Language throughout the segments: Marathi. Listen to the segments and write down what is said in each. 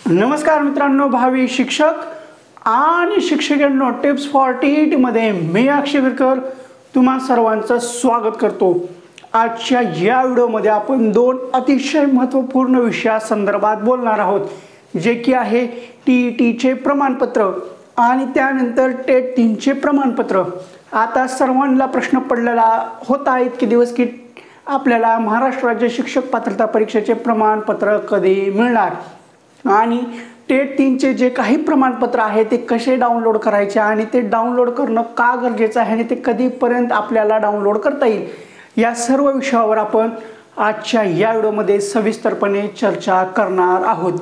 नमस्कार मित्रांनो, भावी शिक्षक आणि शिक्षकांनो, टिप्स फॉर टी मध्ये मी अक्षय विरकर तुम्हा सर्वांचं स्वागत करतो। आजच्या या व्हिडिओमध्ये आपण दोन अतिशय महत्त्वपूर्ण विषयासंदर्भात बोलणार आहोत, जे की आहे टीईटीचे प्रमाणपत्र आणि त्यानंतर टेट 3 चे प्रमाणपत्र। आता सर्वांना प्रश्न पडलेला होता इतके दिवस की आपल्याला महाराष्ट्र राज्य शिक्षक पात्रता परीक्षेचे प्रमाणपत्र कधी मिळणार आणि टेट 3 चे जे काही प्रमाणपत्र आहे ते कसे डाउनलोड करायचे आणि ते डाउनलोड करणं का गरजेचं आहे आणि ते कधीपर्यंत आपल्याला डाउनलोड करता येईल, या सर्व विषयावर आपण आजच्या या व्हिडिओमध्ये सविस्तरपणे चर्चा करणार आहोत।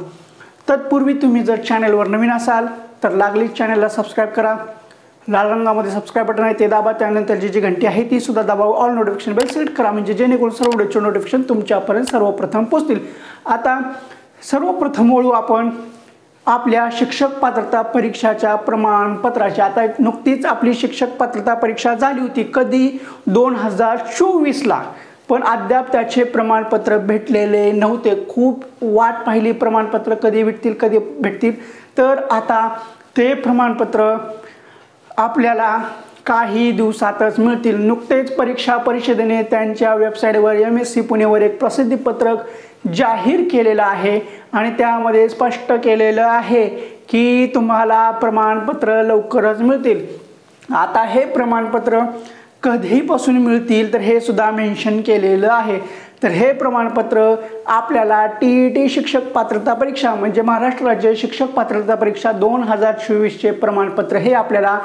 तत्पूर्वी तुम्ही जर चॅनलवर नवीन असाल तर लागलीच चॅनलला सबस्क्राइब करा। लाल रंगामध्ये सबस्क्राइब बटन आहे ते दाबा, त्यानंतर जी घंटी आहे ती सुद्धा दाबा, ऑल नोटिफिकेशन बेल सिलेक्ट करा, म्हणजे जेणेकरून सर्व व्हिडिओचे नोटिफिकेशन तुमच्यापर्यंत सर्वप्रथम पोहोचतील। आता सर्वप्रथम वळू आपण आपल्या शिक्षक पात्रता परीक्षाच्या प्रमाणपत्राची। आता नुकतीच आपली शिक्षक पात्रता परीक्षा झाली होती, कधी 2024 ला, पण अद्याप त्याचे प्रमाणपत्र भेटलेले नव्हते। खूप वाट पाहिली प्रमाणपत्र कधी भेटतील। तर आता ते प्रमाणपत्र आपल्याला काही दिवसातच मिळतील। नुकतेच परीक्षा परिषदेने त्यांच्या वेबसाईटवर MSc पुणेवर एक प्रसिद्धी पत्रक जाहीर केलेलं आहे आणि त्यामध्ये स्पष्ट केलेलं आहे की तुम्हाला प्रमाणपत्र लवकरच मिळतील। आता हे प्रमाणपत्र कधीपासून मिळतील तर हे सुद्धा मेन्शन केलेलं आहे। तर हे प्रमाणपत्र आपल्याला टीईटी शिक्षक पात्रता परीक्षा म्हणजे महाराष्ट्र राज्य शिक्षक पात्रता परीक्षा 2024 चे प्रमाणपत्र हे आपल्याला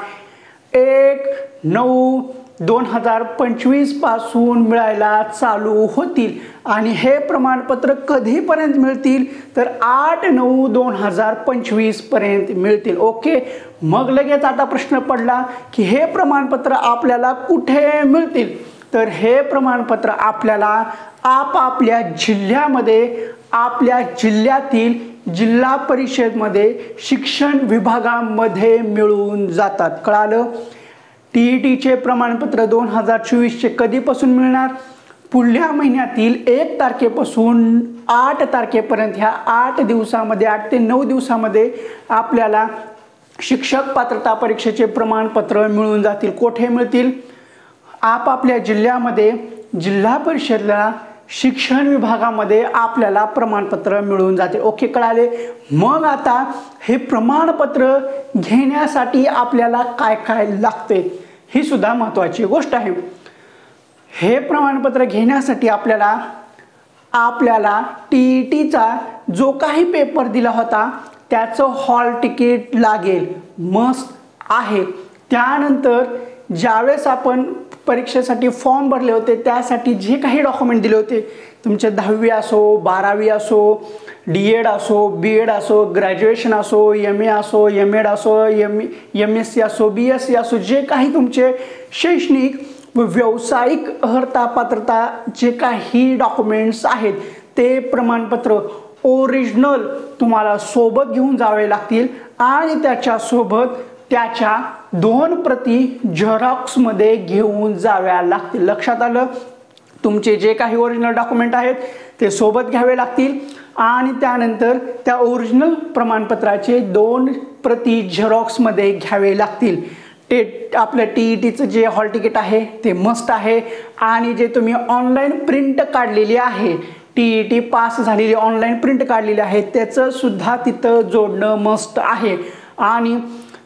1/9/2025 पासून मिळायला चालू होतील आणि हे प्रमाणपत्र कधीपर्यंत मिळतील तर 8/9/2025 पर्यंत मिळतील। ओके, मग लगेच आता प्रश्न पडला की हे प्रमाणपत्र आपल्याला कुठे मिळतील, तर हे प्रमाणपत्र आपल्याला आपापल्या जिल्ह्यामध्ये, आपल्या जिल्ह्यातील जिल्हा परिषदमध्ये शिक्षण विभागामध्ये मिळून जातात। कळालं? टीईटीचे प्रमाणपत्र 2024 चे कधीपासून मिळणार? पुढल्या महिन्यातील 1 तारखेपासून 8 तारखेपर्यंत, ह्या 8 दिवसामध्ये, 8 ते 9 दिवसामध्ये आपल्याला शिक्षक पात्रता परीक्षेचे प्रमाणपत्र मिळून जातील। कुठे मिळतील? आपापल्या जिल्ह्यामध्ये, जिल्हा परिषदला, शिक्षण विभागामध्ये आपल्याला प्रमाणपत्र मिळून जाते। ओके, कळाले? मग आता हे प्रमाणपत्र घेण्यासाठी आपल्याला काय काय लागते ही सुद्धा महत्त्वाची गोष्ट आहे। हे प्रमाणपत्र घेण्यासाठी आपल्याला टीईटीचा जो काही पेपर दिला होता त्याचं हॉल तिकीट लागेल, मस्ट आहे। त्यानंतर ज्यावेळेस आपण परीक्षेसाठी फॉर्म भरले होते त्यासाठी जे काही डॉक्युमेंट दिले होते, तुमचे 10वी असो, 12वी असो, DED असो, BEd असो, ग्रॅज्युएशन असो, MA असो, MAd असो, MSc असो, BSc असो, जे काही तुमचे शैक्षणिक व व्यावसायिक अर्हता पात्रता जे काही डॉक्युमेंट्स आहेत ते प्रमाणपत्र ओरिजिनल तुम्हाला सोबत घेऊन जावे लागतील आणि त्याच्यासोबत त्याच्या 2 प्रती झेरॉक्समध्ये घेऊन जाव्या लागतील। लक्षात आलं? तुमचे जे काही ओरिजिनल डॉक्युमेंट आहेत ते सोबत घ्यावे लागतील आणि त्यानंतर त्या ओरिजिनल प्रमाणपत्राचे 2 प्रती झेरॉक्समध्ये घ्यावे लागतील। आपलं टीईटीचं जे हॉल तिकीट आहे ते मस्ट आहे आणि जे तुम्ही ऑनलाईन प्रिंट काढलेली आहे, टीईटी पास झालेली ऑनलाईन प्रिंट काढलेली आहे, त्याचं सुद्धा तिथं जोडणं मस्ट आहे। आणि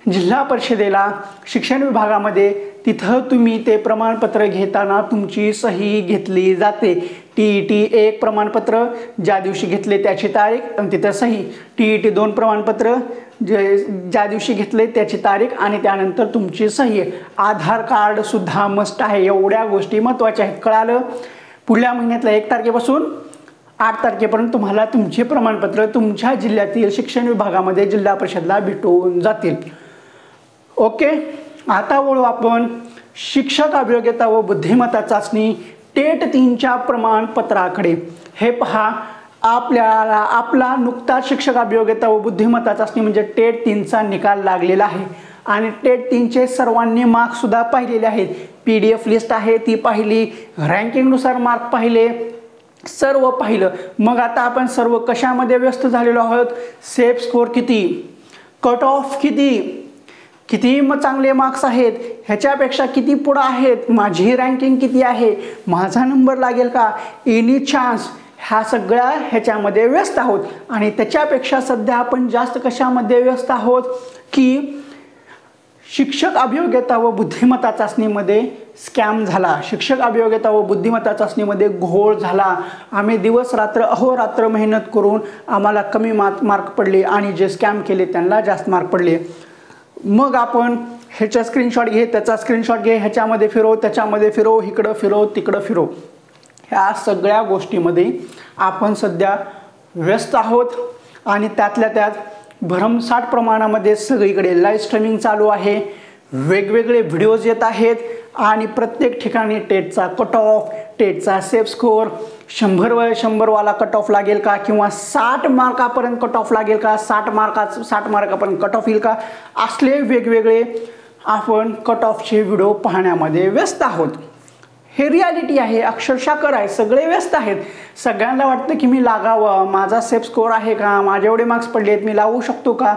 जिल्हा परिषदेला, शिक्षण विभागामध्ये तिथं तुम्ही ते प्रमाणपत्र घेताना तुमची सही घेतली जाते। टीईटी 1 प्रमाणपत्र ज्या दिवशी घेतले त्याची तारीख आणि तिथं सही, टीईटी 2 प्रमाणपत्र ज्या दिवशी घेतले त्याची तारीख आणि त्यानंतर तुमची सही। आधार कार्ड सुद्धा मस्ट आहे। एवढ्या गोष्टी महत्त्वाच्या आहेत। कळालं? पुढल्या महिन्यातल्या 1 तारखेपासून 8 तारखेपर्यंत तुम्हाला तुमचे प्रमाणपत्र तुमच्या जिल्ह्यातील शिक्षण विभागामध्ये जिल्हा परिषदला भेटून जातील। ओके, आता वळू आपण शिक्षक अभियोग्यता व बुद्धिमत्ता चाचणी टेट 3 च्या प्रमाणपत्राकडे। हे पहा, आपला नुकताच शिक्षक अभियोग्यता व बुद्धिमत्ता चाचणी म्हणजे टेट 3 चा निकाल लागलेला आहे आणि टेट 3 चे सर्वांनी मार्क्स सुद्धा पाहिलेले आहेत। PDF लिस्ट आहे ती पाहिली, रँकिंगनुसार मार्क पाहिले सर्व पाहिलं. मग आता आपण सर्व कशामध्ये व्यस्त झालेलो आहोत? सेफ स्कोर किती, कट ऑफ किती चांगले मार्क्स आहेत, ह्याच्यापेक्षा किती पुढं आहेत, माझी रँकिंग किती आहे, माझा नंबर लागेल का, एनी चान्स, ह्या सगळ्या ह्याच्यामध्ये व्यस्त आहोत. आणि त्याच्यापेक्षा सध्या आपण जास्त कशामध्ये व्यस्त आहोत की शिक्षक अभियोग्यता व बुद्धिमत्ता चाचणीमध्ये स्कॅम झाला, शिक्षक अभियोग्यता व बुद्धिमत्ता चाचणीमध्ये घोळ झाला. आम्ही दिवस रात्र अहोरात्र मेहनत करून आम्हाला कमी मार्क पडले आणि जे स्कॅम केले त्यांना जास्त मार्क पडले. मग आपण ह्याचा स्क्रीनशॉट घे, त्याचा स्क्रीनशॉट घे, ह्याच्यामध्ये फिरव, त्याच्यामध्ये फिरव, इकडं फिरव, तिकडं फिरव, ह्या सगळ्या गोष्टीमध्ये आपण सध्या व्यस्त आहोत. आणि त्यातल्या त्यात भरमसाठ प्रमाणामध्ये सगळीकडे लाईव्ह स्ट्रीमिंग चालू आहे, वेगवेगळे व्हिडिओज येत आहेत आणि प्रत्येक ठिकाणी टेटचा कट ऑफ, टेटचा सेफ स्कोर 100 वाला कट ऑफ लागेल का किंवा 60 मार्कापर्यंत कट ऑफ लागेल का, 60 मार्कापर्यंत कट ऑफ येईल का, असले वेगवेगळे आपण कट ऑफचे व्हिडिओ पाहण्यामध्ये व्यस्त आहोत. हे रियालिटी आहे, अक्षरशः कर आहे, सगळे व्यस्त आहेत. सगळ्यांना वाटतं की मी लागावं, माझा सेफ स्कोर आहे का, माझे एवढे मार्क्स पडले आहेत, मी लावू शकतो का,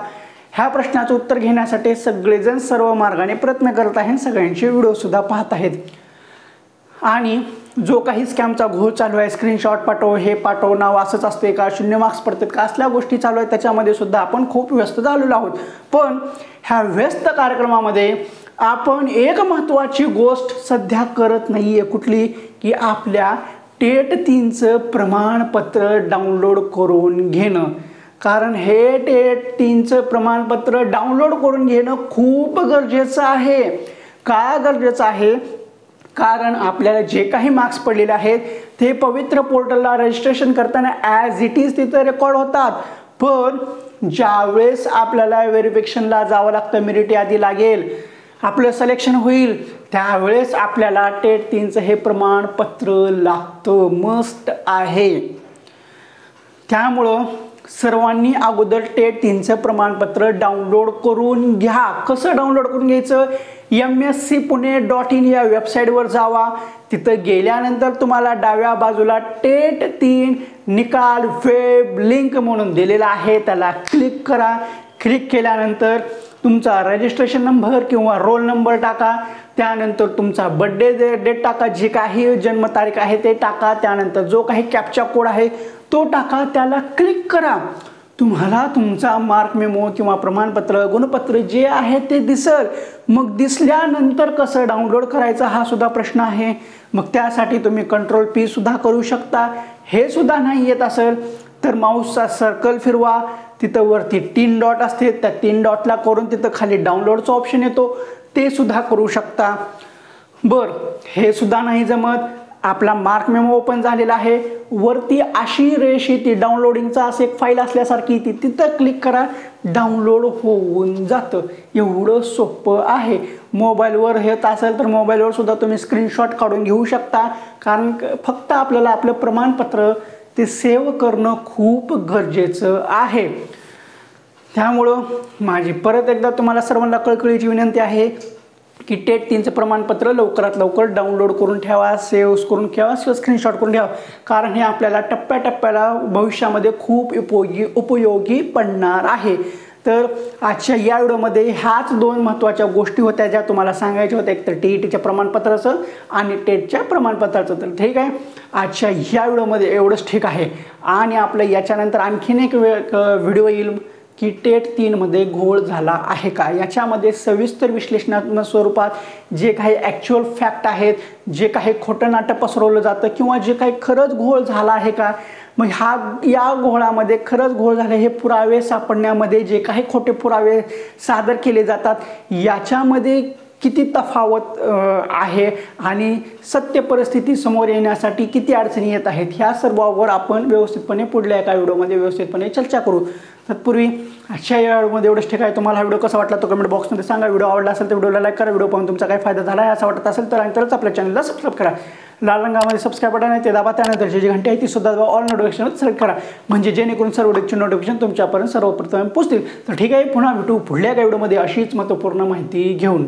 ह्या प्रश्नाचं उत्तर घेण्यासाठी सगळेजण सर्व मार्गाने प्रयत्न करत आहेत, सगळ्यांचे व्हिडिओसुद्धा पाहत आहेत. आणि जो काही स्कॅमचा घोळ चालू आहे, स्क्रीनशॉट पाठव, हे पाठव, नाव असंच असते का, 0 मार्क्स पडतात का, असल्या गोष्टी चालू आहेत, त्याच्यामध्ये सुद्धा आपण खूप व्यस्त झालेलो आहोत. पण ह्या व्यस्त कार्यक्रमामध्ये आपण एक महत्त्वाची गोष्ट सध्या करत नाही आहे, कुठली की आपल्या टेट 3चं प्रमाणपत्र डाउनलोड करून घेणं. कारण हे टेट 3चं प्रमाणपत्र डाउनलोड करून घेणं खूप गरजेचं आहे. का गरजेचं आहे? कारण आपल्याला जे काही मार्क्स पडलेले आहेत ते पवित्र पोर्टलला रजिस्ट्रेशन करताना ॲज इट इज तिथं रेकॉर्ड होतात. पण ज्यावेळेस आपल्याला व्हेरिफिकेशनला जावं लागतं, मेरिट यादी लागेल, आपलं सिलेक्शन होईल, त्यावेळेस आपल्याला टेट 3चं हे प्रमाणपत्र लागतं, मस्ट आहे. त्यामुळं सर्वांनी अगोदर टेट 3चं प्रमाणपत्र डाउनलोड करून घ्या. कसं डाउनलोड करून घ्यायचं? mscpune.in या वेबसाईटवर जावा. तिथं गेल्यानंतर तुम्हाला डाव्या बाजूला टेट 3 निकाल वेब लिंक म्हणून दिलेला आहे, त्याला क्लिक करा. क्लिक केल्यानंतर तुमचा रजिस्ट्रेशन नंबर किंवा रोल नंबर टाका, त्यानंतर तुमचा बर्थडे डेट टाका, जी काही जन्मतारीख आहे ते टाका, त्यानंतर जो काही कॅप्चा कोड आहे तो टाका, त्याला क्लिक करा. तुम्हाला तुमचा मार्क मेमो किंवा प्रमाणपत्र, गुणपत्र जे आहे ते दिसेल. मग दिसल्यानंतर कसं डाउनलोड करायचं हा सुद्धा प्रश्न आहे. मग त्यासाठी तुम्ही Ctrl+P सुद्धा करू शकता. हे सुद्धा नाही येत असेल तर माऊसचा सर्कल फिरवा, तिथं वरती 3 डॉट असते, त्या 3 डॉटला करून तिथं खाली डाउनलोडचा ऑप्शन येतो, ते सुद्धा करू शकता. बरं, हे सुद्धा नाही जमत, आपला मार्क मेमो ओपन झालेला आहे, वरती अशी रेष ती डाउनलोडिंगचा असं एक फाईल असल्यासारखी ती, तिथं क्लिक करा, डाउनलोड होऊन जातं. एवढं सोपं आहे. मोबाईलवर येत असेल तर मोबाईलवर सुद्धा तुम्ही स्क्रीनशॉट काढून घेऊ शकता. कारण फक्त आपल्याला आपलं प्रमाणपत्र ते सेव्ह करणं खूप गरजेचं आहे. त्यामुळं माझी परत एकदा तुम्हाला सर्वांना कळकळीची विनंती आहे की टेट 3चं प्रमाणपत्र लवकरात लवकर डाउनलोड करून ठेवा, सेव्ह करून ठेवा, स्क्रीनशॉट करून ठेवा. कारण हे आपल्याला टप्प्याटप्प्याला भविष्यामध्ये खूप उपयोगी पडणार आहे. तर आजच्या या व्हिडिओमध्ये ह्याच 2 महत्त्वाच्या गोष्टी होत्या ज्या तुम्हाला सांगायच्या होत्या, एक तर TETच्या प्रमाणपत्राचं आणि टेटच्या प्रमाणपत्राचं. तर ठीक आहे, आजच्या ह्या व्हिडिओमध्ये एवढंच ठीक आहे. आणि आपलं याच्यानंतर आणखीन एक व्हिडिओ येईल की टेट 3मध्ये घोळ झाला आहे का, याच्यामध्ये सविस्तर विश्लेषणात्मक स्वरूपात जे काही ॲक्च्युअल फॅक्ट आहेत, जे काही खोटं नाटं पसरवलं जातं किंवा जे काही खरंच घोळ झाला आहे का, मग या घोळामध्ये खरंच घोळ झाले हे पुरावे सापडण्यामध्ये जे काही खोटे पुरावे सादर केले जातात याच्यामध्ये किती तफावत आहे आणि सत्य परिस्थिती समोर येण्यासाठी किती अडचणी येत आहेत, ह्या सर्वांवर आपण व्यवस्थितपणे पुढल्या एका व्हिडिओमध्ये व्यवस्थितपणे चर्चा करू. तत्पूर्वी आजच्या या व्हिडिओमध्ये एवढंच ठीक आहे. तुम्हाला हा व्हिडिओ कसा वाटला तो कमेंट बॉक्समध्ये सांगा. व्हिडिओ आवडला असेल तर व्हिडिओला लाईक करा. व्हिडिओ पाहून तुमचा काय फायदा झाला आहे असं वाटत असेल तर आणि तरच आपल्या चॅनलला सबस्क्राईब करा. लाल रंगामध्ये सबस्क्राईब बटन आहे ते दाबा, त्यानंतर जी घंटी आहे ती सुद्धा दाबा, ऑल नोटिफिकेशन सिलेक्ट करा, म्हणजे जेणेकरून सर्व व्हिडिओची नोटिफिकेशन तुमच्यापर्यंत सर्वप्रथम पोहोचतील. तर ठीक आहे, पुन्हा भेटू पुढल्या एका व्हिडिओमध्ये अशीच महत्त्वपूर्ण माहिती घेऊन.